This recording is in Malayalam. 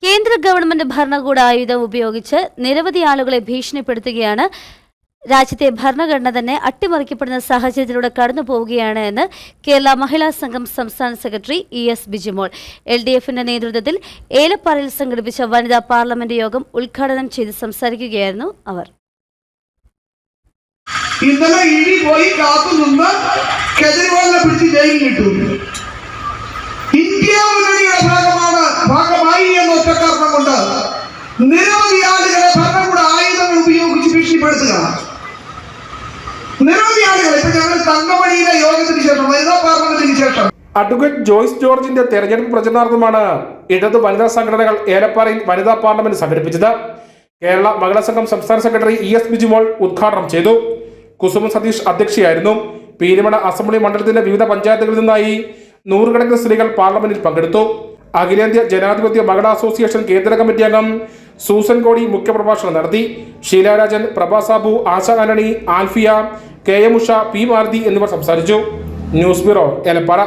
കേന്ദ്ര ഗവൺമെന്റ് ഭരണകൂട ആയുധം ഉപയോഗിച്ച് നിരവധി ആളുകളെ ഭീഷണിപ്പെടുത്തുകയാണ്. രാജ്യത്തെ ഭരണഘടന തന്നെ അട്ടിമറിക്കപ്പെടുന്ന സാഹചര്യത്തിലൂടെ കടന്നു പോവുകയാണ് എന്ന് കേരള മഹിളാ സംഘം സംസ്ഥാന സെക്രട്ടറി ES ബിജിമോൾ. LDFന്റെ നേതൃത്വത്തിൽ ഏലപ്പാറയിൽ സംഘടിപ്പിച്ച വനിതാ പാർലമെന്റ് യോഗം ഉദ്ഘാടനം ചെയ്ത് സംസാരിക്കുകയായിരുന്നു അവർ. ഇന്നലെ ഇടി പോയി കാത്തുനിന്ന് കേജ്രിവാളിനെ പിടിച്ച് ജയിലിൽ ഇട്ടു. ഇന്ത്യ മുന്നണിയുടെ ഭാഗമായി എന്ന ഒറ്റ കാരണം കൊണ്ട് നിരവധി ആളുകളെ ഭരണകൂട ആയുധങ്ങൾ ഉപയോഗിച്ച് ഭീഷണിപ്പെടുത്തുക. നിരവധി ആളുകൾ ഇപ്പൊ ഞങ്ങൾ തങ്കമണിയിലെ യോഗത്തിന് ശേഷം വനിതാ പാർലമെന്റിന് ശേഷം അഡ്വക്കേറ്റ് ജോയ്സ് ജോർജിന്റെ തെരഞ്ഞെടുപ്പ് പ്രചരണാർത്ഥമാണ് ഇടത് വനിതാ സംഘടനകൾ ഏലപ്പാറയിൽ വനിതാ പാർലമെന്റ് സംഘടിപ്പിച്ചത്. കേരള മഹിളാ സംഘം സംസ്ഥാന സെക്രട്ടറി ES ബിജിമോൾ ഉദ്ഘാടനം ചെയ്തു. കുസുമ സതീഷ് അധ്യക്ഷയായിരുന്നു. പീരുമേട് അസംബ്ലി മണ്ഡലത്തിന്റെ വിവിധ പഞ്ചായത്തുകളിൽ നിന്നായി നൂറുകണക്കിന് സ്ത്രീകൾ പാർലമെന്റിൽ പങ്കെടുത്തു. അഖിലേന്ത്യാ ജനാധിപത്യ മഹിളാ അസോസിയേഷൻ കേന്ദ്ര കമ്മിറ്റി അംഗം സൂസൻ കോടി മുഖ്യപ്രഭാഷണം നടത്തി. ഷീലാരാജൻ, പ്രഭ സാബു, ആശ ആന്റണി, ആൽഫിയ, KM ഉഷ, P മാരുതി എന്നിവർ സംസാരിച്ചു. News bureau, Elappara.